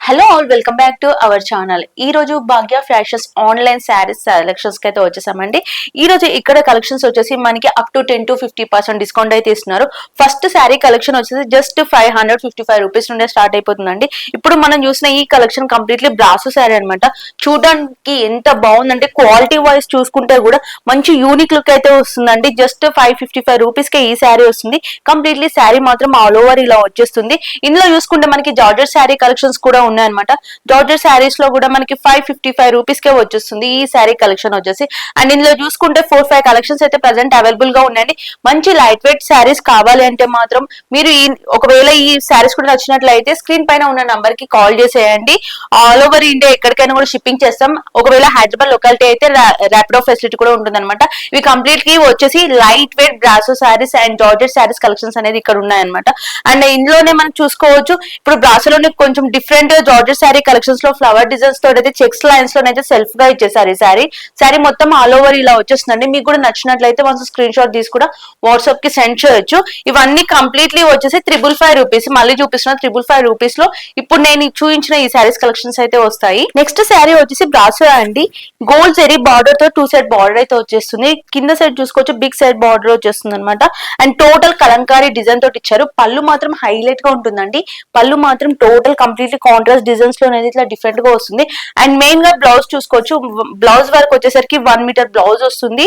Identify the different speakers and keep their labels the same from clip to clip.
Speaker 1: Hello all, welcome back to our channel. ఈ రోజు భాగ్య fashions online saris selections కి అయితే వచ్చేసామండి. ఈ రోజు ఇక్కడ కలెక్షన్స్ వచ్చేసి మనకి అప్ టు 10 to 50% డిస్కౌంట్ అయితే ఇస్తున్నారు. ఫస్ట్ శారీ కలెక్షన్ వచ్చేసి జస్ట్ 555 రూపీస్ నుండే స్టార్ట్ అయిపోతుందండి. ఇప్పుడు మనం చూసిన ఈ కలెక్షన్ కంప్లీట్లీ బ్రాసో శారీ అనమాట. చూడడానికి ఎంత బాగుందంటే క్వాలిటీ వైజ్ చూసుకుంటే కూడా మంచి యూనిక్ లుక్ అయితే వస్తుందండి. జస్ట్ 555 రూపీస్ కే ఈ శారీ వస్తుంది. కంప్లీట్లీ శారీ మాత్రం ఆల్ ఓవర్ ఇలా వచ్చేస్తుంది. ఇందులో చూసుకుంటే మనకి జార్జెట్ శారీ కలెక్షన్స్ కూడా ఉన్నాయన్నమాట. జార్జెట్ శారీస్ లో కూడా మనకి 555 రూపీస్ కే వచ్చేస్తుంది ఈ శారీ కలెక్షన్ వచ్చేసి. అండ్ ఇందులో చూసుకుంటే 4-5 కలెక్షన్స్ అయితే ప్రెసెంట్ అవైలబుల్ గా ఉన్నాయండి. మంచి లైట్ వెయిట్ శారీస్ కావాలి అంటే మాత్రం మీరు ఒకవేళ ఈ శారీస్ కూడా నచ్చినట్లయితే స్క్రీన్ పైన ఉన్న నంబర్ కి కాల్ చేసేయండి. ఆల్ ఓవర్ ఇండియా ఎక్కడికైనా కూడా షిప్పింగ్ చేస్తాం. ఒకవేళ హైదరాబాద్ లొకాలిటీ అయితే ర్యాపిడో ఫెసిలిటీ కూడా ఉంటుంది అనమాట. ఇవి కంప్లీట్ గా వచ్చేసి light weight brasso saris and georgette saris collections అనేది ఇక్కడ ఉన్నాయన్నమాట. అండ్ ఇందులోనే మనం చూసుకోవచ్చు, ఇప్పుడు బ్రాసోలోనే కొంచెం డిఫరెంట్ జార్జెట్ శారీ కలెక్షన్స్ లో ఫ్లవర్ డిజైన్స్ తో అయితే చెక్స్ లైన్స్ లో అయితే సెల్ఫ్ గా ఇచ్చేసారు. ఈ శారీ మొత్తం ఆల్ ఓవర్ ఇలా వచ్చేస్తుందండి. మీకు కూడా నచ్చినట్లయితే వన్స్ స్క్రీన్ షాట్ తీసి కూడా వాట్సాప్ కి సెండ్ చేయొచ్చు. ఇవన్నీ కంప్లీట్లీ వచ్చేసి 555 రూపీస్. మళ్ళీ చూపిస్తున్న 555 రూపీస్ లో ఇప్పుడు నేను చూపించిన ఈ శారీస్ కలెక్షన్స్ అయితే వస్తాయి. నెక్స్ట్ శారీ వచ్చేసి బ్రాసో అండి. గోల్డ్ జెరీ బార్డర్ తో 2 సైడ్ బార్డర్ అయితే వచ్చేస్తుంది. కింద సైడ్ చూసుకోవచ్చు బిగ్ సైడ్ బార్డర్ వచ్చేస్తుంది అనమాట. అండ్ టోటల్ కలంకారీ డిజైన్ తోటి ఇచ్చారు. పళ్ళు మాత్రం హైలైట్ గా ఉంటుందండి. పళ్ళు మాత్రం టోటల్ కంప్లీట్లీ కాంట్రాస్ట్ డిజైన్స్ లో అనేది ఇట్లా డిఫరెంట్ గా వస్తుంది. అండ్ మెయిన్ గా బ్లౌజ్ చూసుకోవచ్చు. బ్లౌజ్ వరకు వచ్చేసరికి 1 మీటర్ బ్లౌజ్ వస్తుంది.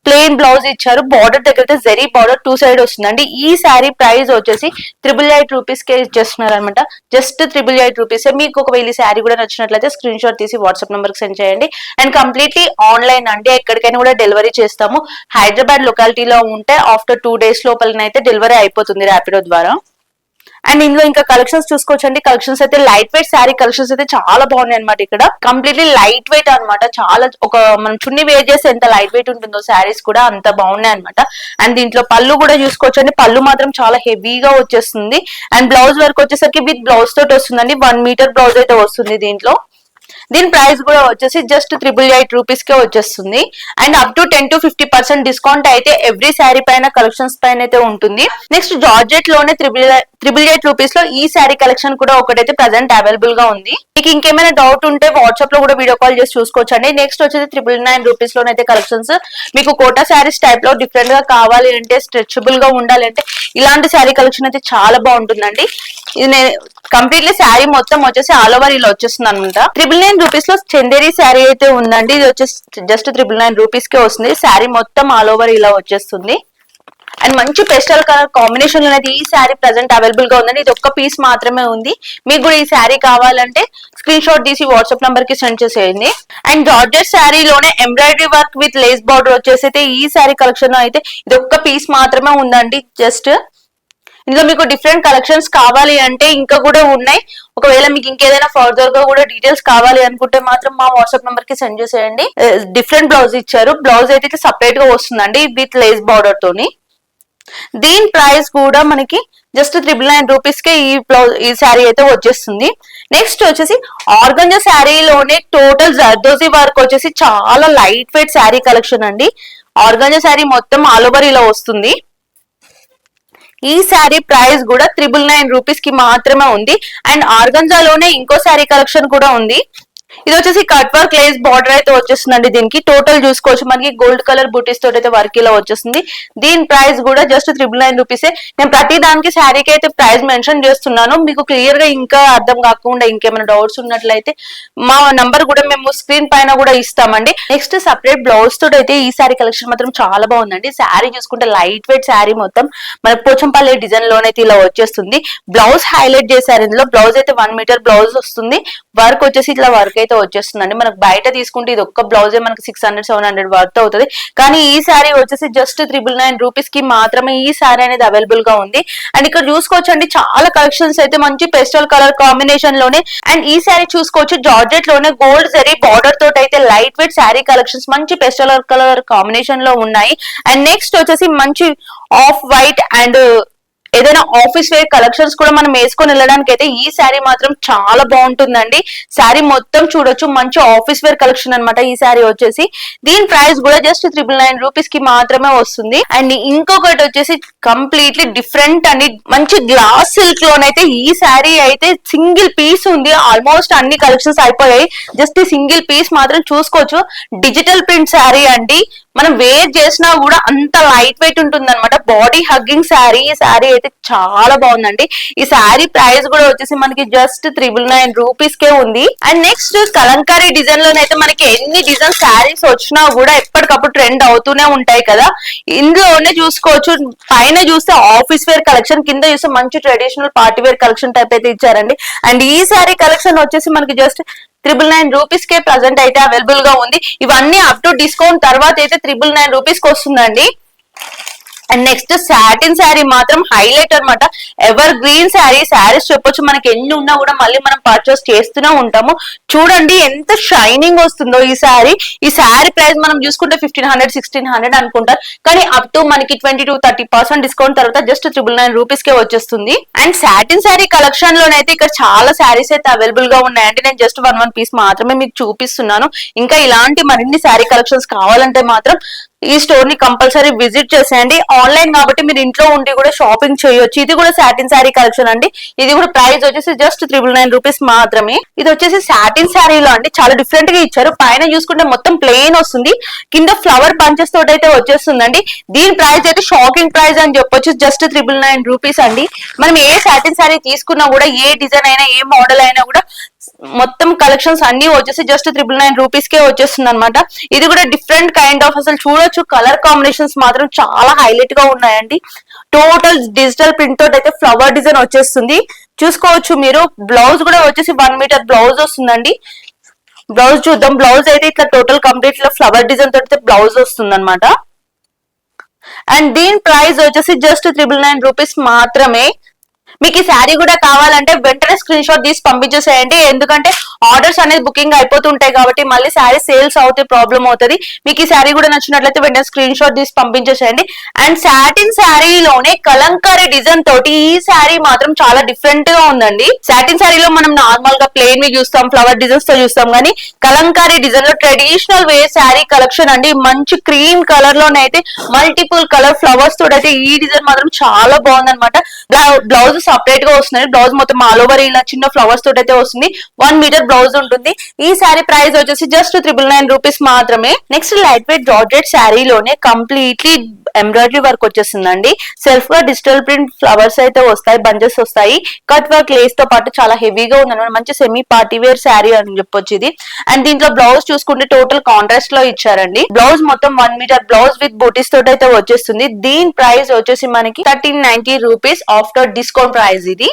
Speaker 1: ప్లెయిన్ బ్లౌజ్ ఇచ్చారు. బార్డర్ దగ్గర అయితే జెరీ బార్డర్ 2 సైడ్ వస్తుందండి. ఈ శారీ ప్రైస్ వచ్చేసి 888 రూపీస్ కే ఇచ్చేస్తున్నారు అనమాట. Just 888 rupees. మీకు ఒకవేళ ఈ శారీ కూడా నచ్చినట్లయితే స్క్రీన్ షాట్ తీసి వాట్సాప్ నెంబర్ కి సెండ్ చేయండి. అండ్ కంప్లీట్లీ ఆన్లైన్ అంటే ఎక్కడికైనా కూడా డెలివరీ చేస్తాము. హైదరాబాద్ లొకాలిటీలో ఉంటే ఆఫ్టర్ 2 days లోపలనైతే డెలివరీ అయిపోతుంది ర్యాపిడో ద్వారా. అండ్ ఇందులో ఇంకా కలెక్షన్స్ చూసుకోవచ్చండి. కలెక్షన్స్ అయితే లైట్ వెయిట్ శారీ కలెక్షన్స్ అయితే చాలా బాగున్నాయి అనమాట. ఇక్కడ కంప్లీట్లీ లైట్ వెయిట్ అనమాట. చాలా మనం చున్ని వేర్ చేస్తే ఎంత లైట్ వెయిట్ ఉంటుందో శారీస్ కూడా అంత బాగున్నాయి అనమాట. అండ్ దీంట్లో పళ్ళు కూడా చూసుకోవచ్చండి. పళ్ళు మాత్రం చాలా హెవీగా వచ్చేస్తుంది. అండ్ బ్లౌజ్ వరకు వచ్చేసరికి విత్ బ్లౌజ్ తోటి వస్తుందండి. 1 మీటర్ బ్లౌజ్ అయితే వస్తుంది దీంట్లో. దీని ప్రైస్ కూడా వచ్చేసి జస్ట్ 888 రూపీస్ కే వచ్చేస్తుంది. And up to 10 to 50% discount అయితే ఎవ్రీ శారీ పైన కలెక్షన్స్ పైన అయితే ఉంటుంది. నెక్స్ట్ జార్జెట్ లోనే 888 రూపీస్ లో ఈ శారీ కలెక్షన్ కూడా ఒకటైతే ప్రెసెంట్ అవైలబుల్ గా ఉంది. మీకు ఇంకేమైనా డౌట్ ఉంటే వాట్సాప్ లో కూడా వీడియో కాల్ చేసి చూసుకోవచ్చు అండి. నెక్స్ట్ వచ్చేసి 999 రూపీస్ లోనైతే కలెక్షన్స్. మీకు కోటా శారీస్ టైప్ లో డిఫరెంట్ గా కావాలి అంటే, స్ట్రెచబుల్ గా ఉండాలి అంటే ఇలాంటి శారీ కలెక్షన్ అయితే చాలా బాగుంటుందండి. ఇది కంప్లీట్లీ శారీ మొత్తం వచ్చేసి ఆల్ ఓవర్ ఇలా వచ్చేస్తుంది అనమాట. 999 రూపీస్ లో చందేరి శారీ అయితే ఉందండి. ఇది వచ్చేసి జస్ట్ 999 రూపీస్ కే వస్తుంది. శారీ మొత్తం ఆల్ ఓవర్ ఇలా వచ్చేస్తుంది. అండ్ మంచి పెస్టల్ కలర్ కాంబినేషన్ అనేది ఈ శారీ ప్రెసెంట్ అవైలబుల్ గా ఉందండి. ఇది ఒక్క పీస్ మాత్రమే ఉంది. మీకు కూడా ఈ శారీ కావాలంటే స్క్రీన్ షాట్ తీసి వాట్సాప్ నంబర్ కి సెండ్ చేసేయండి. అండ్ జార్జెట్ శారీలోనే embroidery work with lace border వచ్చేసి అయితే ఈ శారీ కలెక్షన్ లో అయితే ఇది ఒక్క పీస్ మాత్రమే ఉందండి. జస్ట్ ఇందులో మీకు డిఫరెంట్ కలెక్షన్స్ కావాలి అంటే ఇంకా కూడా ఉన్నాయి. ఒకవేళ మీకు ఇంకేదైనా ఫర్దర్ గా కూడా డీటెయిల్స్ కావాలి అనుకుంటే మాత్రం మా వాట్సాప్ నెంబర్ కి సెండ్ చేసేయండి. డిఫరెంట్ బ్లౌజ్ ఇచ్చారు. బ్లౌజ్ అయితే సపరేట్ గా వస్తుందండి విత్ లేస్ బార్డర్ తోని. దీని ప్రైస్ కూడా మనకి జస్ట్ 999 రూపీస్ కే ఈ శారీ అయితే వచ్చేస్తుంది. నెక్స్ట్ వచ్చేసి ఆర్గంజా శారీలోనే టోటల్ జర్దోజీ వర్క్ వచ్చేసి చాలా లైట్ వెయిట్ శారీ కలెక్షన్ అండి. ఆర్గంజా శారీ మొత్తం ఆల్ ఓవర్ ఇలా వస్తుంది. ఈ శారీ ప్రైస్ కూడా 999 రూపీస్ కి మాత్రమే ఉంది. అండ్ ఆర్గంజాలోనే ఇంకో శారీ కలెక్షన్ కూడా ఉంది. ఇది వచ్చేసి కట్ వర్క్ లేస్ బార్డర్ అయితే వచ్చేస్తుందండి. దీనికి టోటల్ చూసుకోవచ్చు మనకి గోల్డ్ కలర్ బూటీస్ తోటి అయితే వర్క్ ఇలా వచ్చేస్తుంది. దీని ప్రైస్ కూడా జస్ట్ 999 రూపీసే. నేను ప్రతి దానికి శారీకి అయితే ప్రైస్ మెన్షన్ చేస్తున్నాను. మీకు క్లియర్ గా ఇంకా అర్థం కాకుండా ఇంకేమైనా డౌట్స్ ఉన్నట్లయితే మా నంబర్ కూడా మేము స్క్రీన్ పైన కూడా ఇస్తామండి. నెక్స్ట్ సపరేట్ బ్లౌజ్ తోటి అయితే ఈ శారీ కలెక్షన్ మాత్రం చాలా బాగుందండి. శారీ చూసుకుంటే లైట్ వెయిట్ శారీ మొత్తం మన పోచంపల్లి డిజైన్ లోనైతే ఇలా వచ్చేస్తుంది. బ్లౌజ్ హైలైట్ చేశారు. ఇందులో బ్లౌజ్ అయితే 1 మీటర్ బ్లౌజ్ వస్తుంది. వర్క్ వచ్చేసి ఇట్లా వర్క్ అయితే వచ్చేస్తుందండి. మనకు బయట తీసుకుంటే ఇది ఒక్క బ్లౌజే మనకి 600-700 వర్త్ అవుతుంది. కానీ ఈ శారీ వచ్చేసి జస్ట్ 999 రూపీస్ కి మాత్రమే ఈ శారీ అనేది అవైలబుల్ గా ఉంది. అండ్ ఇక్కడ చూసుకోవచ్చండి చాలా కలెక్షన్స్ అయితే మంచి పెస్టల్ కలర్ కాంబినేషన్ లోనే. అండ్ ఈ శారీ చూసుకోవచ్చు జార్జెట్ లోనే గోల్డ్ జరీ బార్డర్ తోటి అయితే లైట్ వెయిట్ శారీ కలెక్షన్స్ మంచి పెస్టల్ కలర్ కాంబినేషన్ లో ఉన్నాయి. అండ్ నెక్స్ట్ వచ్చేసి మంచి ఆఫ్ వైట్ అండ్ ఏదైనా ఆఫీస్ వేర్ కలెక్షన్స్ కూడా మనం వేసుకొని వెళ్ళడానికి అయితే ఈ శారీ మాత్రం చాలా బాగుంటుందండి. శారీ మొత్తం చూడొచ్చు మంచి ఆఫీస్ వేర్ కలెక్షన్ అనమాట ఈ శారీ వచ్చేసి. దీని ప్రైస్ కూడా జస్ట్ 999 రూపీస్ కి మాత్రమే వస్తుంది. అండ్ ఇంకొకటి వచ్చేసి కంప్లీట్లీ డిఫరెంట్ అండి. మంచి గ్లాస్ సిల్క్ లోనైతే ఈ శారీ అయితే సింగిల్ పీస్ ఉంది. ఆల్మోస్ట్ అన్ని కలెక్షన్స్ అయిపోయాయి. జస్ట్ ఈ సింగిల్ పీస్ మాత్రం చూసుకోవచ్చు. డిజిటల్ ప్రింట్ శారీ అండి. మనం వేర్ చేసినా కూడా అంత లైట్ వెయిట్ ఉంటుంది అనమాట. Body hugging sari. ఈ శారీ అయితే చాలా బాగుందండి. ఈ శారీ ప్రైస్ కూడా వచ్చేసి మనకి జస్ట్ 999 రూపీస్ కే ఉంది. అండ్ నెక్స్ట్ కలంకారీ డిజైన్ లోనైతే మనకి ఎన్ని డిజైన్ శారీస్ వచ్చినా కూడా ఎప్పటికప్పుడు ట్రెండ్ అవుతూనే ఉంటాయి కదా. ఇందులోనే చూసుకోవచ్చు. పైన చూస్తే ఆఫీస్ వేర్ కలెక్షన్, కింద చూస్తే మంచి traditional party wear collection type అయితే ఇచ్చారండి. అండ్ ఈ శారీ కలెక్షన్ వచ్చేసి మనకి జస్ట్ 999 రూపీస్ కే ప్రజెంట్ అయితే అవైలబుల్ గా ఉంది. ఇవన్నీ అప్ టు డిస్కౌంట్ తర్వాత అయితే 999 రూపీస్ కి వస్తుందండి. అండ్ నెక్స్ట్ సాటిన్ శారీ మాత్రం హైలైట్ అనమాట. ఎవర్ గ్రీన్ శారీస్ చెప్పొచ్చు. మనకి ఎన్ని ఉన్నా కూడా మళ్ళీ మనం పర్చేస్ చేస్తూనే ఉంటాము. చూడండి ఎంత షైనింగ్ వస్తుందో ఈ శారీ. ఈ శారీ ప్రైస్ మనం చూసుకుంటే 1500 1600 అనుకుంటారు. కానీ అప్ టు మనకి 20-30% డిస్కౌంట్ తర్వాత జస్ట్ 999 రూపీస్ కే వచ్చేస్తుంది. అండ్ సాటిన్ శారీ కలెక్షన్ లోనైతే ఇక్కడ చాలా శారీస్ అయితే అవైలబుల్ గా ఉన్నాయండి. నేను జస్ట్ వన్ పీస్ మాత్రమే మీకు చూపిస్తున్నాను. ఇంకా ఇలాంటి మరిన్ని శారీ కలెక్షన్స్ కావాలంటే మాత్రం ఈ స్టోర్ ని కంపల్సరీ విజిట్ చేసేయండి. ఆన్లైన్ కాబట్టి మీరు ఇంట్లో ఉండి కూడా షాపింగ్ చేయొచ్చు. ఇది కూడా సాటిన్ శారీ కలెక్షన్ అండి. ఇది కూడా ప్రైస్ వచ్చేసి జస్ట్ 999 రూపీస్ మాత్రమే. ఇది వచ్చేసి సాటిన్ శారీలో అండి చాలా డిఫరెంట్ గా ఇచ్చారు. పైన చూసుకుంటే మొత్తం ప్లెయిన్ వస్తుంది, కింద ఫ్లవర్ బంచెస్ తోటి అయితే వచ్చేస్తుందండి. దీని ప్రైస్ అయితే షాకింగ్ ప్రైస్ అని చెప్పొచ్చు. జస్ట్ 999 రూపీస్ అండి. మనం ఏ సాటిన్ శారీ తీసుకున్నా కూడా ఏ డిజైన్ అయినా ఏ మోడల్ అయినా కూడా మొత్తం కలెక్షన్స్ అన్ని వచ్చేసి జస్ట్ 999 రూపీస్ కే వచ్చేస్తుంది అనమాట. ఇది కూడా డిఫరెంట్ కైండ్ ఆఫ్ అసలు చూడొచ్చు. కలర్ కాంబినేషన్స్ మాత్రం చాలా హైలైట్ గా ఉన్నాయండి. టోటల్ డిజిటల్ ప్రింట్ తోటి అయితే ఫ్లవర్ డిజైన్ వచ్చేస్తుంది. చూసుకోవచ్చు మీరు. బ్లౌజ్ కూడా వచ్చేసి 1 మీటర్ బ్లౌజ్ వస్తుందండి. బ్లౌజ్ చూద్దాం. బ్లౌజ్ అయితే ఇట్లా టోటల్ కంప్లీట్ ఇట్లా ఫ్లవర్ డిజైన్ తోటి బ్లౌజ్ వస్తుంది అనమాట. అండ్ దీని ప్రైస్ వచ్చేసి జస్ట్ 999 రూపీస్ మాత్రమే. మీకు ఈ శారీ కూడా కావాలంటే వెంటనే స్క్రీన్ షాట్ తీసి పంపించేసేయండి. ఎందుకంటే ఆర్డర్స్ అనేది బుకింగ్ అయిపోతుంటాయి కాబట్టి మళ్ళీ శారీ సేల్స్ అవుతే ప్రాబ్లం అవుతుంది. మీకు ఈ శారీ కూడా నచ్చినట్లయితే వెంటనే స్క్రీన్ షాట్ తీసి పంపించేసేయండి. అండ్ సాటిన్ శారీలోనే కలంకారీ డిజైన్ తోటి ఈ శారీ మాత్రం చాలా డిఫరెంట్ గా ఉందండి. సాటిన్ శారీలో మనం నార్మల్ గా ప్లెయిన్ వి చూస్తాం, ఫ్లవర్ డిజైన్స్ తో చూస్తాం, కానీ కలంకారీ డిజైన్ లో ట్రెడిషనల్ వే శారీ కలెక్షన్ అండి. మంచి క్రీమ్ కలర్ లోనైతే మల్టిపుల్ కలర్ ఫ్లవర్స్ తోటి అయితే ఈ డిజైన్ మాత్రం చాలా బాగుందన్నమాట. బ్లౌజ్ సపరేట్ గా వస్తుంది. బ్లౌజ్ మొత్తం ఆల్ ఓవర్ ఇలా చిన్న ఫ్లవర్స్ తోటి అయితే వస్తుంది. 1 మీటర్ బ్లౌజ్ ఉంటుంది. ఈ శారీ ప్రైస్ వచ్చేసి జస్ట్ 999 రూపీస్ మాత్రమే. నెక్స్ట్ లైట్ వెయిట్ జార్జెట్ శారీలోనే కంప్లీట్లీ ఎంబ్రాయిడరీ వర్క్ వచ్చేస్తుందండి. సెల్ఫ్ గా డిజిటల్ ప్రింట్ ఫ్లవర్స్ అయితే వస్తాయి, బంచెస్ వస్తాయి. కట్ వర్క్ లేస్ తో పాటు చాలా హెవీగా ఉందన్నమాట. మంచి సెమీ పార్టీ వేర్ శారీ అని చెప్పొచ్చు ఇది. అండ్ దీంట్లో బ్లౌజ్ చూసుకుంటే టోటల్ కాంట్రాస్ట్ లో ఇచ్చారండి. బ్లౌజ్ మొత్తం 1 మీటర్ బ్లౌజ్ విత్ బూటీస్ తోటి అయితే వచ్చేస్తుంది. దీని ప్రైస్ వచ్చేసి మనకి 1390 రూపీస్ ఆఫ్టర్ డిస్కౌంట్ ప్రైస్ ఇది.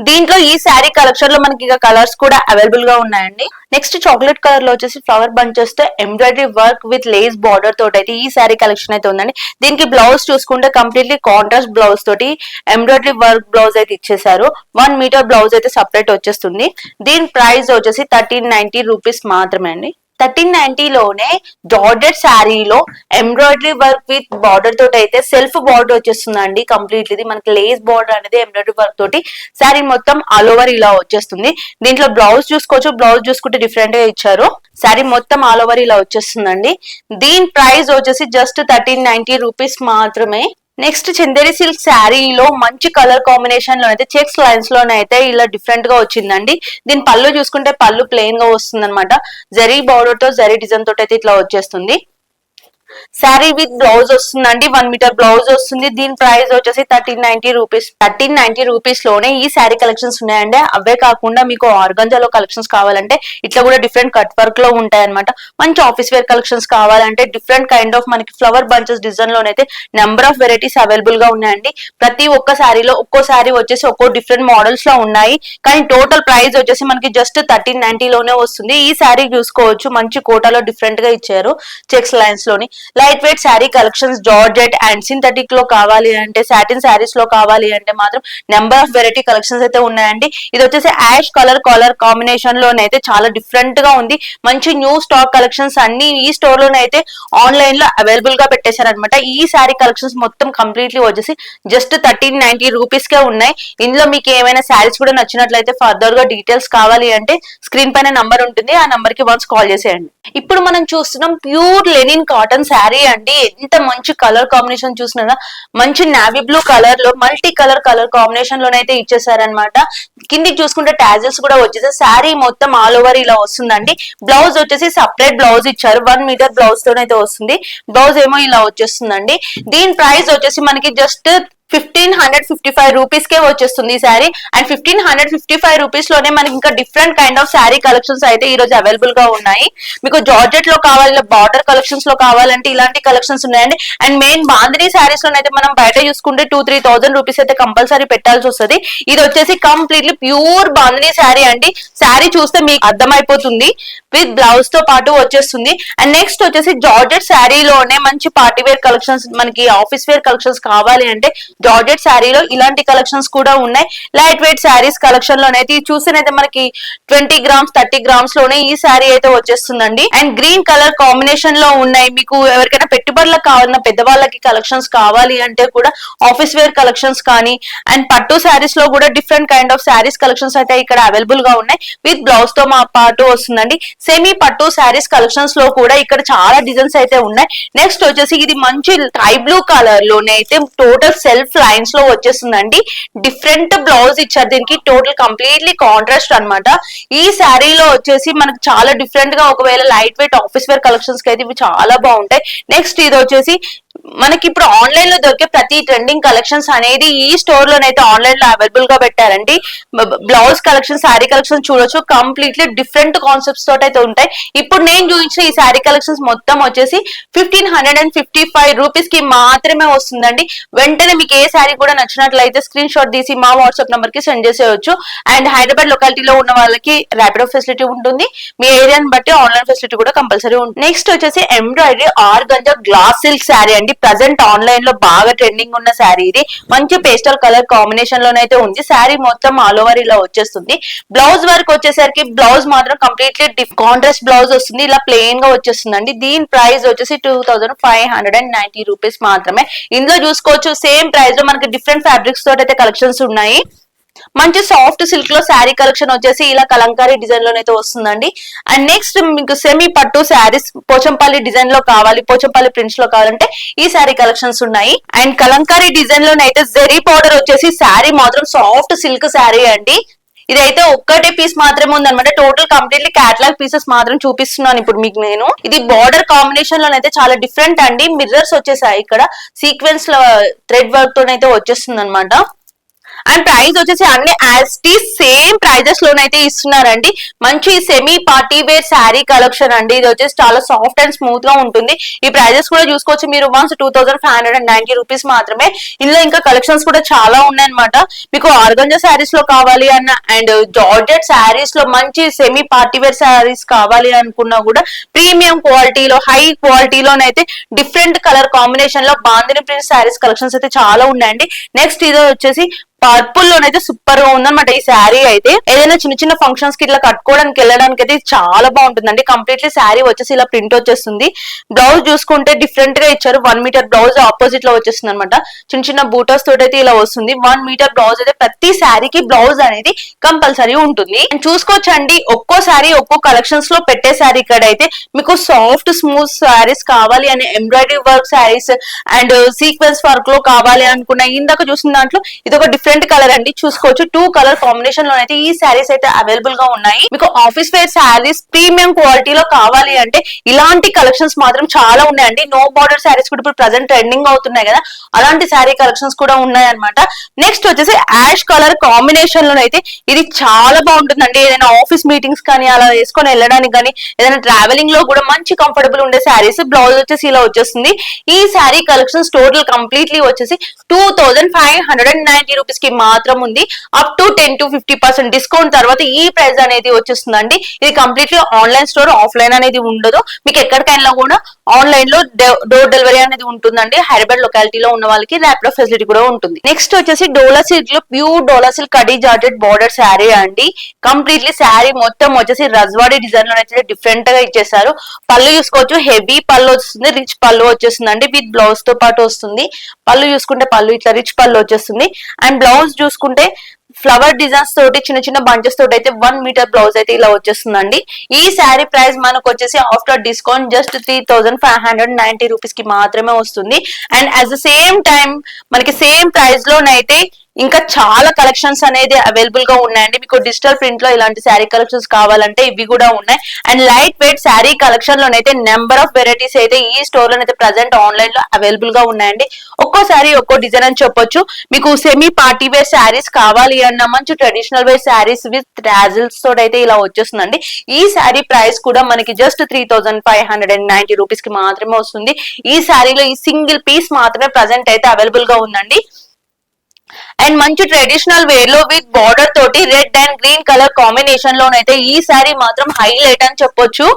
Speaker 1: దీంట్లో ఈ శారీ కలెక్షన్ లో మనకి ఇక కలర్స్ కూడా అవైలబుల్ గా ఉన్నాయండి. నెక్స్ట్ చాక్లెట్ కలర్ లో వచ్చేసి ఫ్లవర్ బంచెస్ తో embroidery work with lace border తోటి అయితే ఈ శారీ కలెక్షన్ అయితే ఉందండి. దీనికి బ్లౌజ్ చూసుకుంటే కంప్లీట్లీ కాంట్రాస్ట్ బ్లౌజ్ తోటి ఎంబ్రాయిడరీ వర్క్ బ్లౌజ్ అయితే ఇచ్చేసారు. 1 మీటర్ బ్లౌజ్ అయితే సపరేట్ వచ్చేస్తుంది. దీని ప్రైస్ వచ్చేసి 1390 రూపీస్ మాత్రమే అండి. 1390 లోనే జార్జెట్ శారీలో ఎంబ్రాయిడరీ వర్క్ విత్ బార్డర్ తోటి అయితే సెల్ఫ్ బార్డర్ వచ్చేస్తుందండి. కంప్లీట్లీ ఇది మనకి లేస్ బార్డర్ అనేది ఎంబ్రాయిడరీ వర్క్ తోటి శారీ మొత్తం ఆల్ ఓవర్ ఇలా వచ్చేస్తుంది. దీంట్లో బ్లౌజ్ చూసుకోవచ్చు. బ్లౌజ్ చూసుకుంటే డిఫరెంట్ గా ఇచ్చారు. శారీ మొత్తం ఆల్ ఓవర్ ఇలా వచ్చేస్తుందండి. దీని ప్రైస్ వచ్చేసి జస్ట్ 1390 రూపీస్ మాత్రమే. నెక్స్ట్ చందేరి సిల్క్ శారీలో మంచి కలర్ కాంబినేషన్ లో అయితే చెక్స్ లైన్స్ లోనే అయితే ఇలా డిఫరెంట్ గా వచ్చిందండి. దీని పళ్ళు చూసుకుంటే పళ్ళు ప్లెయిన్ గా వస్తుంది అనమాట. జరీ బార్డర్ తో జరీ డిజైన్ తోటి అయితే ఇట్లా వచ్చేస్తుంది. శారీ విత్ బ్లౌజ్ వస్తుందండి. 1 మీటర్ బ్లౌజ్ వస్తుంది. దీని ప్రైస్ వచ్చేసి 1390 రూపీస్. 1390 రూపీస్ లోనే ఈ శారీ కలెక్షన్స్ ఉన్నాయండి. అవే కాకుండా మీకు ఆర్గంజాలో కలెక్షన్స్ కావాలంటే ఇట్లా కూడా డిఫరెంట్ కట్ వర్క్ లో ఉంటాయి అనమాట. మంచి ఆఫీస్ వేర్ కలెక్షన్స్ కావాలంటే డిఫరెంట్ కైండ్ ఆఫ్ మనకి ఫ్లవర్ బంచెస్ డిజైన్ లోనైతే నెంబర్ ఆఫ్ వెరైటీస్ అవైలబుల్ గా ఉన్నాయండి. ప్రతి ఒక్క శారీలో ఒక్కో శారీ వచ్చేసి ఒక్కో డిఫరెంట్ మోడల్స్ లో ఉన్నాయి. కానీ టోటల్ ప్రైస్ వచ్చేసి మనకి జస్ట్ 1390 లోనే వస్తుంది. ఈ శారీ చూసుకోవచ్చు. మంచి కోటాలో డిఫరెంట్ గా ఇచ్చారు చెక్స్ లైన్స్ లోని. Light weight sari collections georgette and synthetic లో కావాలి అంటే, సాటిన్ శారీస్ లో కావాలి అంటే మాత్రం నెంబర్ ఆఫ్ వెరైటీ కలెక్షన్స్ అయితే ఉన్నాయండి. ఇది వచ్చేసి యాష్ కలర్ కాంబినేషన్ లోనైతే చాలా డిఫరెంట్ గా ఉంది. మంచి న్యూ స్టాక్ కలెక్షన్స్ అన్ని ఈ స్టోర్ లోనైతే ఆన్లైన్ లో అవైలబుల్ గా పెట్టేశారనమాట. ఈ శారీ కలెక్షన్స్ మొత్తం కంప్లీట్లీ వచ్చేసి జస్ట్ 1390 రూపీస్ కే ఉన్నాయి. ఇందులో మీకు ఏమైనా శారీస్ కూడా నచ్చినట్లయితే ఫర్దర్ గా డీటెయిల్స్ కావాలి అంటే స్క్రీన్ పైన నంబర్ ఉంటుంది. ఆ నంబర్ కి వన్స్ కాల్ చేసేయండి. ఇప్పుడు మనం చూస్తున్నాం ప్యూర్ లెనిన్ కాటన్ శారీ అండి. ఎంత మంచి కలర్ కాంబినేషన్ చూసినా, మంచి నావీ బ్లూ కలర్ లో మల్టీ కలర్ కాంబినేషన్ లోనైతే ఇచ్చేసారనమాట. కిందికి చూసుకుంటే టాజిల్స్ కూడా వచ్చేసి శారీ మొత్తం ఆల్ ఓవర్ ఇలా వస్తుందండి. బ్లౌజ్ వచ్చేసి సపరేట్ బ్లౌజ్ ఇచ్చారు, 1 మీటర్ బ్లౌజ్ తోనైతే వస్తుంది. బ్లౌజ్ ఏమో ఇలా వచ్చేస్తుందండి. దీని ప్రైస్ వచ్చేసి మనకి జస్ట్ 1555 రూపీస్ కే వచ్చేస్తుంది ఈ శారీ. అండ్ 1555 రూపీస్ లోనే మనకి ఇంకా different kind of sari collections అయితే ఈ రోజు అవైలబుల్ గా ఉన్నాయి. మీకు జార్జెట్ లో కావాలి, బార్డర్ కలెక్షన్స్ లో కావాలంటే ఇలాంటి కలెక్షన్స్ ఉన్నాయండి. అండ్ మెయిన్ బాందినీ శారీస్ లోనైతే మనం బయట చూసుకుంటే 2-3 రూపీస్ అయితే కంపల్సరీ పెట్టాల్సి వస్తుంది. ఇది వచ్చేసి కంప్లీట్లీ ప్యూర్ బాందినీ శారీ అండి. శారీ చూస్తే మీకు అర్థమైపోతుంది, విత్ బ్లౌజ్ తో పాటు వచ్చేస్తుంది. అండ్ నెక్స్ట్ వచ్చేసి జార్జెట్ శారీలోనే మంచి పార్టీ వేర్ కలెక్షన్స్, మనకి ఆఫీస్ వేర్ కలెక్షన్స్ కావాలి అంటే జార్జెట్ శారీలో ఇలాంటి కలెక్షన్స్ కూడా ఉన్నాయి. లైట్ వెయిట్ శారీస్ కలెక్షన్ లోనైతే చూస్తేనైతే మనకి 20 గ్రామ్స్ 30 గ్రామ్స్ లోనే ఈ శారీ అయితే వచ్చేస్తుందండి. అండ్ గ్రీన్ కలర్ కాంబినేషన్ లో ఉన్నాయి. మీకు ఎవరికైనా పెట్టుబడులకు కావాలన్నా, పెద్దవాళ్ళకి కలెక్షన్స్ కావాలి అంటే కూడా ఆఫీస్ వేర్ కలెక్షన్స్ కానీ, అండ్ పట్టు శారీస్ లో కూడా different kind of saris collections అయితే ఇక్కడ అవైలబుల్ గా ఉన్నాయి. విత్ బ్లౌజ్ తో మా పాటు వస్తుందండి. సెమీ పట్టు శారీస్ కలెక్షన్స్ లో కూడా ఇక్కడ చాలా డిజైన్స్ అయితే ఉన్నాయి. నెక్స్ట్ వచ్చేసి ఇది మంచి స్కై బ్లూ కలర్ లోనే అయితే టోటల్ సెల్ఫ్ లైన్స్ లో వచ్చేస్తుందండి. డిఫరెంట్ బ్లౌజ్ ఇచ్చారు దీనికి, టోటల్ కంప్లీట్లీ కాంట్రాస్ట్ అన్నమాట. ఈ శారీలో వచ్చేసి మనకు చాలా డిఫరెంట్ గా, ఒకవేళ light weight office wear collections కి అయితే ఇవి చాలా బాగుంటాయి. నెక్స్ట్ ఇది వచ్చేసి మనకి ఇప్పుడు ఆన్లైన్ లో దొరికే ప్రతి ట్రెండింగ్ కలెక్షన్స్ అనేది ఈ స్టోర్ లోనైతే ఆన్లైన్ లో అవైలబుల్ గా పెట్టారండి. బ్లౌజ్ కలెక్షన్, శారీ కలెక్షన్ చూడొచ్చు, కంప్లీట్లీ డిఫరెంట్ కాన్సెప్ట్స్ తోటి అయితే ఉంటాయి. ఇప్పుడు నేను చూపించిన ఈ శారీ కలెక్షన్స్ మొత్తం వచ్చేసి 1555 రూపీస్ కి మాత్రమే వస్తుందండి. వెంటనే మీకు ఏ శారీ కూడా నచ్చినట్లయితే స్క్రీన్ షాట్ తీసి మా వాట్సాప్ నంబర్ కి సెండ్ చేసేయచ్చు. అండ్ హైదరాబాద్ లొకాలిటీలో ఉన్న వాళ్ళకి ర్యాపిడో ఫెసిలిటీ ఉంటుంది. మీ ఏరియాని బట్టి ఆన్లైన్ ఫెసిలిటీ కూడా కంపల్సరీ ఉంటుంది. నెక్స్ట్ వచ్చేసి embroidery organza glass silk sari అండి. ప్రజెంట్ ఆన్లైన్ లో బాగా ట్రెండింగ్ ఉన్న శారీ ఇది. మంచి పేస్టల్ కలర్ కాంబినేషన్ లోనైతే ఉంది. శారీ మొత్తం ఆల్ ఓవర్ ఇలా వచ్చేస్తుంది. బ్లౌజ్ వర్క్ వచ్చేసరికి బ్లౌజ్ మాత్రం కంప్లీట్లీ కాంట్రాస్ట్ బ్లౌజ్ వస్తుంది, ఇలా ప్లెయిన్ గా వచ్చేస్తుందండి. దీని ప్రైస్ వచ్చేసి 2590 రూపీస్ మాత్రమే. ఇందులో చూసుకోవచ్చు సేమ్ ప్రైస్ లో మనకి డిఫరెంట్ ఫ్యాబ్రిక్స్ తోటి అయితే కలెక్షన్స్ ఉన్నాయి. మంచి సాఫ్ట్ సిల్క్ లో శారీ కలెక్షన్ వచ్చేసి ఇలా కలంకారీ డిజైన్ లోనైతే వస్తుందండి. అండ్ నెక్స్ట్ మీకు సెమీ పట్టు శారీస్ పోచంపల్లి డిజైన్ లో కావాలి, పోచంపల్లి ప్రింట్స్ లో కావాలంటే ఈ శారీ కలెక్షన్స్ ఉన్నాయి. అండ్ కలంకారీ డిజైన్ లోనైతే జెరీ పౌడర్ వచ్చేసి శారీ మాత్రం సాఫ్ట్ సిల్క్ శారీ అండి. ఇదైతే ఒక్కటే పీస్ మాత్రమే ఉందన్నమాట. టోటల్ కంప్లీట్లీ క్యాటలాగ్ పీసెస్ మాత్రం చూపిస్తున్నాను ఇప్పుడు మీకు నేను. ఇది బార్డర్ కాంబినేషన్ లోనైతే చాలా డిఫరెంట్ అండి. మిర్రర్స్ వచ్చేసాయి ఇక్కడ, సీక్వెన్స్ లో థ్రెడ్ వర్క్ తోనైతే వచ్చేస్తుంది అనమాట. అండ్ ప్రైస్ వచ్చేసి అన్ని యాజ్ టీ సేమ్ ప్రైజెస్ లోనైతే ఇస్తున్నారండి. మంచి semi party wear sari collection అండి. ఇది వచ్చేసి చాలా సాఫ్ట్ అండ్ స్మూత్ గా ఉంటుంది. ఈ ప్రైజెస్ కూడా చూసుకోవచ్చు మీరు. వన్స్ 2590 రూపీస్ మాత్రమే. ఇందులో ఇంకా కలెక్షన్స్ కూడా చాలా ఉన్నాయన్నమాట. మీకు ఆర్గంజా శారీస్ లో కావాలి అన్న, అండ్ జార్జెట్ శారీస్ లో మంచి సెమీ పార్టీ వేర్ శారీస్ కావాలి అనుకున్నా కూడా ప్రీమియం క్వాలిటీలో, హై క్వాలిటీలోనైతే డిఫరెంట్ కలర్ కాంబినేషన్ లో బాందిని ప్రింట్ శారీస్ కలెక్షన్స్ అయితే చాలా ఉన్నాయండి. నెక్స్ట్ ఇది వచ్చేసి పర్పుల్ లోనైతే సూపర్ గా ఉందన్నమాట ఈ శారీ అయితే. ఏదైనా చిన్న చిన్న ఫంక్షన్స్ కి ఇట్లా కట్టుకోవడానికి వెళ్ళడానికి అయితే చాలా బాగుంటుందండి. కంప్లీట్లీ శారీ వచ్చేసి ఇలా ప్రింట్ వచ్చేస్తుంది. బ్లౌజ్ చూసుకుంటే డిఫరెంట్ గా ఇచ్చారు. 1 మీటర్ బ్లౌజ్ ఆపోజిట్ లో వచ్చేస్తుంది అనమాట. చిన్న చిన్న బూటర్స్ తోటి అయితే ఇలా వస్తుంది. 1 మీటర్ బ్లౌజ్ అయితే ప్రతి శారీకి బ్లౌజ్ అనేది కంపల్సరీ ఉంటుంది. చూసుకోవచ్చండి, ఒక్కో శారీ ఒక్కో కలెక్షన్స్ లో పెట్టే శారీ ఇక్కడ అయితే మీకు సాఫ్ట్ స్మూత్ శారీస్ కావాలి అని, embroidery work saris and sequence work లో కావాలి అనుకున్న, ఇందాక చూసిన దాంట్లో ఇది ఒక డిఫరెంట్ కలర్ అండి. చూసుకోవచ్చు 2 కలర్ కాంబినేషన్ లో అయితే ఈ శారీస్ అయితే అవైలబుల్ గా ఉన్నాయి. మీకు ఆఫీస్ వేర్ శారీస్ ప్రీమియం క్వాలిటీలో కావాలి అంటే ఇలాంటి కలెక్షన్స్ మాత్రం చాలా ఉన్నాయండి. నో బార్డర్ శారీస్ కూడా ఇప్పుడు ప్రెసెంట్ ట్రెండింగ్ అవుతున్నాయి కదా, అలాంటి శారీ కలెక్షన్స్ కూడా ఉన్నాయి అనమాట. నెక్స్ట్ వచ్చేసి యాష్ కలర్ కాంబినేషన్ లో అయితే ఇది చాలా బాగుంటుందండి. ఏదైనా ఆఫీస్ మీటింగ్స్ కానీ అలా వేసుకొని వెళ్ళడానికి కానీ, ఏదైనా ట్రావెలింగ్ లో కూడా మంచి కంఫర్టబుల్ ఉండే శారీస్. బ్లౌజ్ వచ్చేసి ఇలా వచ్చేస్తుంది. ఈ శారీ కలెక్షన్స్ టోటల్ కంప్లీట్లీ వచ్చేసి 2590 రూపీస్ కి మాత్రం ఉంది. అప్ టు 10-50% డిస్కౌంట్ తర్వాత ఈ ప్రైస్ అనేది వచ్చేస్తుందండి. ఇది కంప్లీట్లీ ఆన్లైన్ స్టోర్, ఆఫ్లైన్ అనేది ఉండదు. మీకు ఎక్కడికైనా కూడా ఆన్లైన్ లో డోర్ డెలివరీ అనేది ఉంటుందండి. హైదరాబాద్ లొకాలిటీలో ఉన్న వాళ్ళకి ర్యాపిడో ఫెసిలిటీ కూడా ఉంటుంది. నెక్స్ట్ వచ్చేసి డోలా సిల్క్ లో ప్యూర్ డోలా సిల్క్ కడీ జార్జెట్ బార్డర్ శారీ అండి. కంప్లీట్లీ శారీ మొత్తం వచ్చేసి రజ్వాడీ డిజైన్ లో అయితే డిఫరెంట్ గా ఇచ్చేసారు. పళ్ళు చూసుకోవచ్చు, హెవీ పళ్ళు వస్తుంది, రిచ్ పళ్ళు వచ్చేస్తుందండి. విత్ బ్లౌజ్ తో పాటు వస్తుంది. పళ్ళు చూసుకుంటే పళ్ళు ఇట్లా రిచ్ పళ్ళు వచ్చేస్తుంది. అండ్ బ్లౌజ్ చూసుకుంటే ఫ్లవర్ డిజైన్స్ తోటి చిన్న చిన్న బంచెస్ తోటి అయితే 1 మీటర్ బ్లౌజ్ అయితే ఇలా వచ్చేస్తుందండి. ఈ శారీ ప్రైస్ మనకు వచ్చేసి ఆఫ్టర్ డిస్కౌంట్ జస్ట్ 3590 రూపీస్ కి మాత్రమే వస్తుంది. And at the same time మనకి సేమ్ ప్రైస్ లోనైతే ఇంకా చాలా కలెక్షన్స్ అనేది అవైలబుల్ గా ఉన్నాయండి. మీకు డిజిటల్ ప్రింట్ లో ఇలాంటి శారీ కలెక్షన్స్ కావాలంటే ఇవి కూడా ఉన్నాయి. And light weight sari collection లోనైతే నెంబర్ ఆఫ్ వెరైటీస్ అయితే ఈ స్టోర్ లోనైతే ప్రెసెంట్ ఆన్లైన్ లో అవైలబుల్ గా ఉన్నాయండి. ఒక్కో శారీ ఒక్కో డిజైన్ అని చెప్పొచ్చు. మీకు సెమీ పార్టీ వేర్ శారీస్ కావాలి అన్న మంచి ట్రెడిషనల్ వేర్ శారీస్ విత్ ట్రాజిల్స్ తోటి అయితే ఇలా వచ్చేస్తుందండి. ఈ శారీ ప్రైస్ కూడా మనకి జస్ట్ 3590 రూపీస్ కి మాత్రమే వస్తుంది. ఈ శారీలో ఈ సింగిల్ పీస్ మాత్రమే ప్రెసెంట్ అయితే అవైలబుల్ గా ఉందండి. అండ్ మంచి ట్రెడిషనల్ వేర్ లో విత్ బార్డర్ తోటి red and green colour combination లోనైతే ఈ శారీ మాత్రం హైలైట్ అని చెప్పొచ్చు.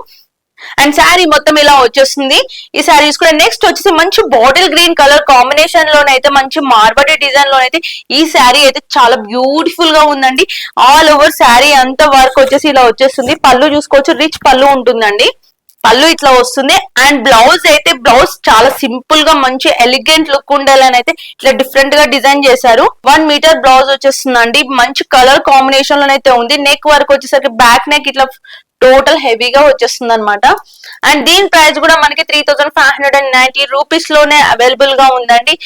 Speaker 1: అండ్ శారీ మొత్తం ఇలా వచ్చేస్తుంది. ఈ శారీస్ కూడా నెక్స్ట్ వచ్చేసి మంచి బాటిల్ గ్రీన్ కలర్ కాంబినేషన్ లోనైతే మంచి మార్బడి డిజైన్ లోనైతే ఈ శారీ అయితే చాలా బ్యూటిఫుల్ గా ఉందండి. ఆల్ ఓవర్ శారీ అంత వర్క్ వచ్చేసి ఇలా వచ్చేస్తుంది. పళ్ళు చూసుకోవచ్చు, రిచ్ పళ్ళు ఉంటుందండి. పళ్ళు ఇట్లా వస్తుంది. అండ్ బ్లౌజ్ అయితే బ్లౌజ్ చాలా సింపుల్ గా మంచి ఎలిగెంట్ లుక్ ఉండాలని అయితే ఇట్లా డిఫరెంట్ గా డిజైన్ చేశారు. 1 మీటర్ బ్లౌజ్ వచ్చేస్తుందండి. మంచి కలర్ కాంబినేషన్ లోనైతే ఉంది. నెక్ వరకు వచ్చేసరికి బ్యాక్ నెక్ ఇట్లా టోటల్ హెవీగా వచ్చేస్తుంది అనమాట. అండ్ దీని ప్రైస్ కూడా మనకి 3590 రూపీస్ లోనే అవైలబుల్ గా ఉందండి.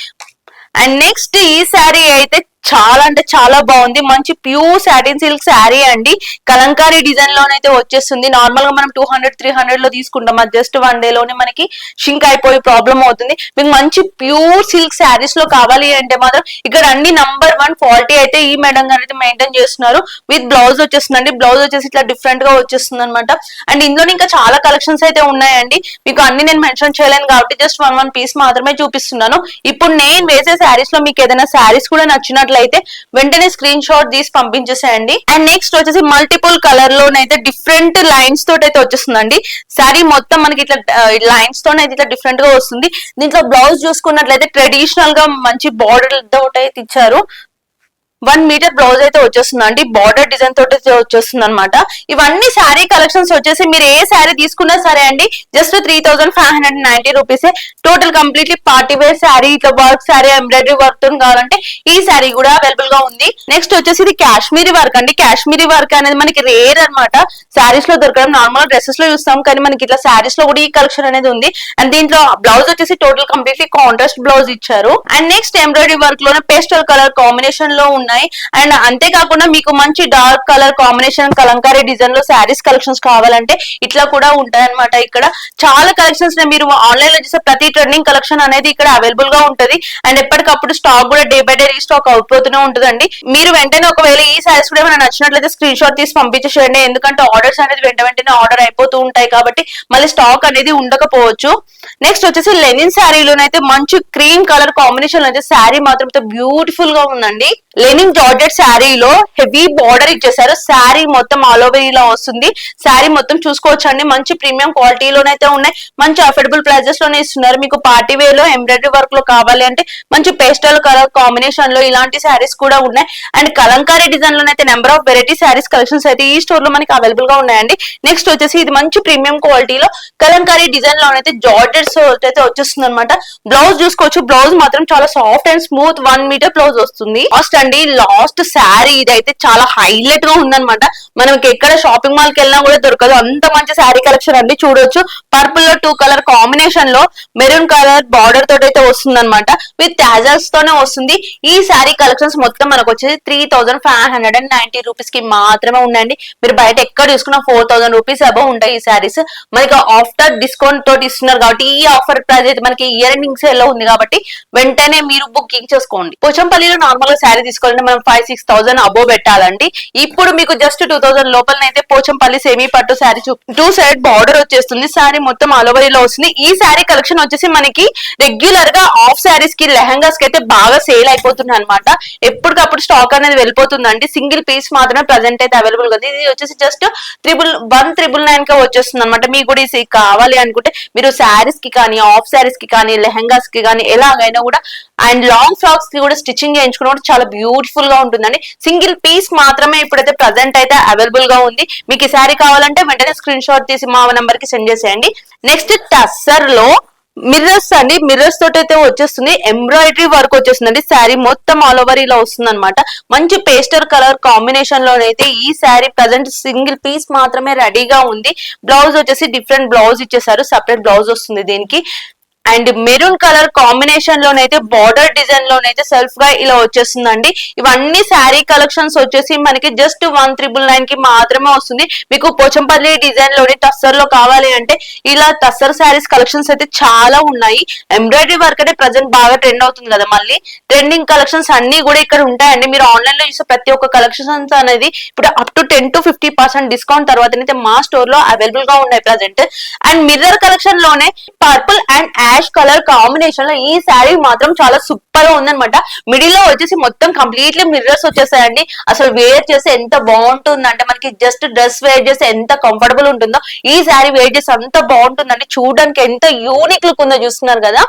Speaker 1: అండ్ నెక్స్ట్ ఈ శారీ అయితే చాలా అంటే చాలా బాగుంది. మంచి ప్యూర్ సాటిన్ సిల్క్ శారీ అండి. కలంకారీ డిజైన్ లోనైతే వచ్చేస్తుంది. నార్మల్ గా మనం 200-300 లో తీసుకుంటాం. అది జస్ట్ 1 డే లోనే మనకి షింక్ అయిపోయి ప్రాబ్లం అవుతుంది. మీకు మంచి ప్యూర్ సిల్క్ శారీస్ లో కావాలి అంటే మాత్రం ఇక్కడ అన్ని నంబర్ 1 క్వాలిటీ అయితే ఈ మేడం గారు అయితే మెయింటైన్ చేస్తున్నారు. విత్ బ్లౌజ్ వచ్చేస్తుందండి. బ్లౌజ్ వచ్చేసి ఇట్లా డిఫరెంట్ గా వచ్చేస్తుంది అనమాట. అండ్ ఇందులో ఇంకా చాలా కలెక్షన్స్ అయితే ఉన్నాయండి. మీకు అన్ని నేను మెన్షన్ చేయలేను కాబట్టి జస్ట్ 1 పీస్ మాత్రమే చూపిస్తున్నాను. ఇప్పుడు నేను వేసే శారీస్ లో మీకు ఏదైనా శారీస్ కూడా నచ్చినట్లు అయితే వెంటనే స్క్రీన్ షాట్ తీసి పంపించేసేయండి. అండ్ నెక్స్ట్ వచ్చేసి మల్టిపుల్ కలర్ లోనైతే డిఫరెంట్ లైన్స్ తోటి అయితే వచ్చేస్తుందండి. శారీ మొత్తం మనకి ఇట్లా లైన్స్ తోనైతే ఇట్లా డిఫరెంట్ గా వస్తుంది. దీంట్లో బ్లౌజ్ చూసుకున్నట్లయితే ట్రెడిషనల్ గా మంచి బార్డర్ తోటి అయితే ఇచ్చారు. 1 మీటర్ బ్లౌజ్ అయితే వచ్చేస్తుందండి. బార్డర్ డిజైన్ తోటి వచ్చేస్తుంది అనమాట. ఇవన్నీ శారీ కలెక్షన్స్ వచ్చేసి మీరు ఏ శారీ తీసుకున్నా సరే అండి జస్ట్ 3590 రూపీసే. Total completely party wear sari, ఇట్లా వర్క్ శారీ, ఎంబ్రాయిడరీ వర్క్ తో కావాలంటే ఈ శారీ కూడా అవైలబుల్ గా ఉంది. నెక్స్ట్ వచ్చేసి ఇది కాశ్మీరీ వర్క్ అండి. కాశ్మీరీ వర్క్ అనేది మనకి రేర్ అనమాట. శారీస్ లో దొరకడం నార్మల్ డ్రెస్సెస్ లో చూస్తాం, కానీ మనకి ఇట్లా శారీస్ లో కూడా ఈ కలెక్షన్ అనేది ఉంది. అండ్ దీంట్లో బ్లౌజ్ వచ్చేసి టోటల్ కంప్లీట్లీ కాంట్రాస్ట్ బ్లౌజ్ ఇచ్చారు. అండ్ నెక్స్ట్ ఎంబ్రాయిడరీ వర్క్ లోనే పేస్టల్ కలర్ కాంబినేషన్ లో ఉన్నాయి. అండ్ అంతేకాకుండా మీకు మంచి dark colour combination Kalamkari design లో శారీస్ కలెక్షన్స్ కావాలంటే ఇట్లా కూడా ఉంటాయి అనమాట. ఇక్కడ చాలా కలెక్షన్స్ మీరు ఆన్లైన్ లో చూసే ప్రతి ట్రెండింగ్ కలెక్షన్ అనేది ఇక్కడ అవైలబుల్ గా ఉంటది. అండ్ ఎప్పటికప్పుడు స్టాక్ కూడా డే బై డే రీస్టాక్ అయిపోతూనే ఉంటుందండి. మీరు వెంటనే ఒకవేళ ఈ శారీస్ కూడా ఏమైనా నచ్చినట్లయితే స్క్రీన్ షాట్ తీసి పంపించేసేయండి. ఎందుకంటే ఆర్డర్స్ అనేది వెంటనే ఆర్డర్ అయిపోతూ ఉంటాయి కాబట్టి మళ్ళీ స్టాక్ అనేది ఉండకపోవచ్చు. నెక్స్ట్ వచ్చేసి లెనిన్ శారీలోనైతే మంచి క్రీమ్ కలర్ కాంబినేషన్ అయితే శారీ మాత్రం బ్యూటిఫుల్ గా ఉందండి. లెనిన్ జార్జెట్ శారీలో హెవీ బార్డర్ ఇచ్చేసారు. శారీ మొత్తం ఆల్ ఓవర్ ఇలా వస్తుంది. శారీ మొత్తం చూసుకోవచ్చు అండి. మంచి ప్రీమియం క్వాలిటీలోనైతే ఉన్నాయి. మంచి అఫోర్డబుల్ ప్రైజెస్ లోనే ఇస్తున్నారు. మీకు పార్టీ వేర్ లో ఎంబ్రాయిడరీ వర్క్ లో కావాలి అంటే మంచి పేస్టల్ కలర్ కాంబినేషన్ లో ఇలాంటి శారీస్ కూడా ఉన్నాయి. అండ్ కలంకారీ డిజైన్ లోనైతే number of variety saris collections అయితే ఈ స్టోర్ లో మనకి అవైలబుల్ గా ఉన్నాయండి. నెక్స్ట్ వచ్చేసి ఇది మంచి ప్రీమియం క్వాలిటీలో కలంకారీ డిజైన్ లోనైతే జార్జెట్స్ అయితే వచ్చేస్తుంది అనమాట. బ్లౌజ్ చూసుకోవచ్చు. బ్లౌజ్ మాత్రం చాలా soft and smooth 1 meter blouse వస్తుంది. లాస్ట్ అండి లాస్ట్ శారీ ఇదైతే చాలా హైలైట్ గా ఉందన్నమాట. మనకి ఎక్కడ షాపింగ్ మాల్ కి వెళ్ళినా కూడా దొరకదు అంత మంచి శారీ కలెక్షన్ అండి. చూడొచ్చు పర్పుల్ లో 2 కలర్ కాంబినేషన్ లో మెరూన్ కలర్ బార్డర్ తోటి అయితే వస్తుంది అనమాట. విత్ టాజల్స్ తోనే వస్తుంది. ఈ శారీ కలెక్షన్స్ మొత్తం మనకు వచ్చేసి 3590 రూపీస్ కి మాత్రమే ఉండండి. మీరు బయట ఎక్కడ చూసుకున్నా 4000 రూపీస్ అబౌవ్ ఉంటాయి ఈ శారీస్. మనకి ఆఫ్టర్ డిస్కౌంట్ తోటి ఇస్తున్నారు కాబట్టి ఈ ఆఫర్ ప్రైస్ అయితే మనకి ఇయర్ ఎండింగ్స్ లో ఉంది కాబట్టి వెంటనే మీరు బుకింగ్ చేసుకోండి. పోచంపల్లిలో నార్మల్ గా శారీ తీసుకోవాలంటే మనం 5-6,000 అబోవ్ పెట్టాలండి. ఇప్పుడు మీకు జస్ట్ 2000 లోపలనైతే పోచంపల్లి సెమీ పట్టు శారీ 2 సైడ్ బార్డర్ వచ్చేస్తుంది. శారీ మొత్తం ఆల్ ఓవర్ లో వస్తుంది. ఈ శారీ కలెక్షన్ వచ్చేసి మనకి రెగ్యులర్ గా ఆఫ్ శారీస్ కి లెహంగాస్ కి అయితే బాగా సేల్ అయిపోతుంది అనమాట. ఎప్పటికప్పుడు స్టాక్ అనేది వెళ్ళిపోతుందండి. సింగిల్ పీస్ మాత్రమే ప్రెసెంట్ అయితే అవైలబుల్ గా ఉంది. ఇది వచ్చేసి జస్ట్ 1,199 కి వచ్చేస్తుంది అనమాట. మీకు కూడా ఇది కావాలి అనుకుంటే మీరు శారీస్ కి కానీ ఆఫ్ శారీస్ కి కానీ లెహంగాస్ కి కానీ ఎలాగైనా కూడా అండ్ లాంగ్ ఫ్రాక్స్ కి కూడా స్టిచ్చింగ్ చేయించుకున్న కూడా చాలా బ్యూటిఫుల్ గా ఉంటుందండి. సింగిల్ పీస్ మాత్రమే ఇప్పుడైతే ప్రెసెంట్ అయితే అవైలబుల్ గా ఉంది. మీకు ఈ శారీ కావాలంటే వెంటనే స్క్రీన్ షాట్ తీసి మా నంబర్ కి సెండ్ చేసేయండి. నెక్స్ట్ టస్సర్ లో మిర్రర్స్ అండి, మిర్రర్స్ తోటి అయితే వచ్చేస్తుంది, ఎంబ్రాయిడరీ వర్క్ వచ్చేస్తుందండి. శారీ మొత్తం ఆల్ ఓవర్ ఇలా వస్తుంది అనమాట. మంచి పేస్టల్ కలర్ కాంబినేషన్ లోనైతే ఈ శారీ ప్రజెంట్ సింగిల్ పీస్ మాత్రమే రెడీగా ఉంది. బ్లౌజ్ వచ్చేసి డిఫరెంట్ బ్లౌజ్ ఇచ్చేసారు, సపరేట్ బ్లౌజ్ వస్తుంది దీనికి. అండ్ మెరూన్ కలర్ కాంబినేషన్ లోనైతే బార్డర్ డిజైన్ లోనైతే సెల్ఫ్ గా ఇలా వచ్చేస్తుందండి. ఇవన్నీ శారీ కలెక్షన్స్ వచ్చేసి మనకి జస్ట్ 1,999 కి మాత్రమే వస్తుంది. మీకు పోచంపల్లి డిజైన్ లోని టస్సర్ లో కావాలి అంటే ఇలా టస్సర్ శారీస్ కలెక్షన్స్ అయితే చాలా ఉన్నాయి. ఎంబ్రాయిడరీ వర్క్ అంటే ప్రజెంట్ బాగా ట్రెండ్ అవుతుంది కదా, మళ్ళీ ట్రెండింగ్ కలెక్షన్స్ అన్ని కూడా ఇక్కడ ఉంటాయండి. మీరు ఆన్లైన్ లో చూసే ప్రతి ఒక్క కలెక్షన్స్ అనేది ఇప్పుడు అప్ టు 10 to 50% డిస్కౌంట్ తర్వాత మా స్టోర్ లో అవైలబుల్ గా ఉన్నాయి ప్రజెంట్. అండ్ మిర్రర్ కలెక్షన్ లోనే purple and ash colour combination లో ఈ శారీ మాత్రం చాలా సూపర్ గా ఉందన్నమాట. మిడిల్ లో వచ్చేసి మొత్తం కంప్లీట్లీ మిర్రర్స్ వచ్చేసాయండి. అసలు వేర్ చేస్తే ఎంత బాగుంటుంది అంటే మనకి జస్ట్ డ్రెస్ వేర్ చేస్తే ఎంత కంఫర్టబుల్ ఉంటుందో ఈ శారీ వేర్ చేస్తే అంత బాగుంటుందండి. చూడడానికి ఎంత యూనిక్ లుక్ ఉందో చూస్తున్నారు కదా.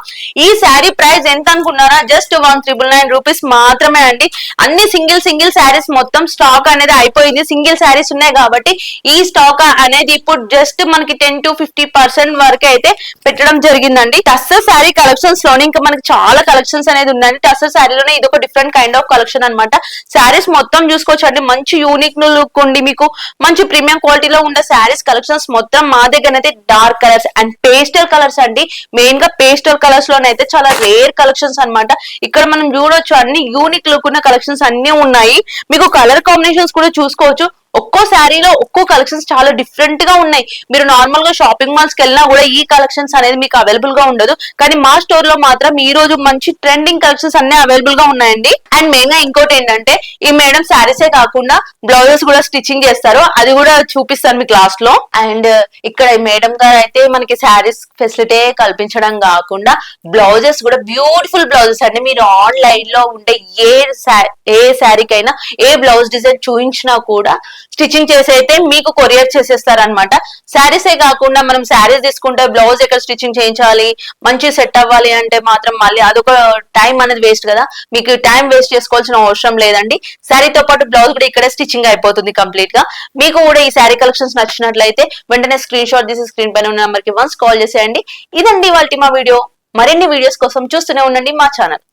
Speaker 1: ఈ శారీ ప్రైస్ ఎంత అనుకున్నారా? జస్ట్ 1,999 రూపీస్ మాత్రమే అండి. అన్ని సింగిల్ శారీస్ మొత్తం స్టాక్ అనేది అయిపోయింది. సింగిల్ శారీస్ ఉన్నాయి కాబట్టి ఈ స్టాక్ అనేది ఇప్పుడు జస్ట్ మనకి 10 to 50% వరకు అయితే పెట్టడం జరిగిందండి. టస్సర్ శారీ కలెక్షన్స్ లోనే ఇంకా మనకి చాలా కలెక్షన్స్ అనేది ఉందండి. టస్సర్ శారీలోనే ఇది ఒక డిఫరెంట్ కైండ్ ఆఫ్ కలెక్షన్ అనమాట. శారీస్ మొత్తం చూసుకోవచ్చు అండి, మంచి యూనిక్ లుక్ ఉండి మీకు మంచి ప్రీమియం క్వాలిటీలో ఉండే శారీస్ కలెక్షన్స్ మొత్తం మా దగ్గర అయితే dark colours and pastel colours అండి. మెయిన్ గా పేస్టల్ కలర్స్ లోనైతే చాలా రేర్ కలెక్షన్స్ అనమాట. ఇక్కడ మనం చూడొచ్చు అన్ని యూనిక్ లుక్ ఉన్న కలెక్షన్స్ అన్ని ఉన్నాయి. మీకు కలర్ కాంబినేషన్స్ కూడా చూసుకోవచ్చు. ఒక్కో శారీలో ఒక్కో కలెక్షన్స్ చాలా డిఫరెంట్ గా ఉన్నాయి. మీరు నార్మల్ గా షాపింగ్ మాల్స్ కి వెళ్ళినా కూడా ఈ కలెక్షన్స్ అనేది మీకు అవైలబుల్ గా ఉండదు. కానీ మా స్టోర్ లో మాత్రం ఈ రోజు మంచి ట్రెండింగ్ కలెక్షన్స్ అన్ని అవైలబుల్ గా ఉన్నాయండి. అండ్ మెయిన్ గా ఇంకోటి ఏంటంటే ఈ మేడం శారీసే కాకుండా బ్లౌజెస్ కూడా స్టిచ్చింగ్ చేస్తారు, అది కూడా చూపిస్తాను మీకు లాస్ట్ లో. అండ్ ఇక్కడ మేడం గారు అయితే మనకి శారీస్ ఫెసిలిటీ కల్పించడం కాకుండా బ్లౌజెస్ కూడా బ్యూటిఫుల్ బ్లౌజెస్ అండి. మీరు ఆన్లైన్ లో ఉండే ఏ శారీకైనా ఏ బ్లౌజ్ డిజైన్ చూపించినా కూడా స్టిచ్చింగ్ చేసి అయితే మీకు కొరియర్ చేసేస్తారు అనమాట. శారీసే కాకుండా మనం శారీస్ తీసుకుంటే బ్లౌజ్ ఎక్కడ స్టిచ్చింగ్ చేయించాలి, మంచి సెట్ అవ్వాలి అంటే మాత్రం మళ్ళీ అదొక టైం అనేది వేస్ట్ కదా. మీకు టైం వేస్ట్ చేసుకోవాల్సిన అవసరం లేదండి. శారీతో పాటు బ్లౌజ్ కూడా ఇక్కడే స్టిచ్చింగ్ అయిపోతుంది కంప్లీట్ గా. మీకు కూడా ఈ శారీ కలెక్షన్స్ నచ్చినట్లయితే వెంటనే స్క్రీన్ షాట్ తీసి స్క్రీన్ పైన ఉన్న నెంబర్ కి వన్స్ కాల్ చేసేయండి. ఇదండి వాళ్ళ మా వీడియో. మరిన్ని వీడియోస్ కోసం చూస్తూనే ఉండండి మా ఛానల్.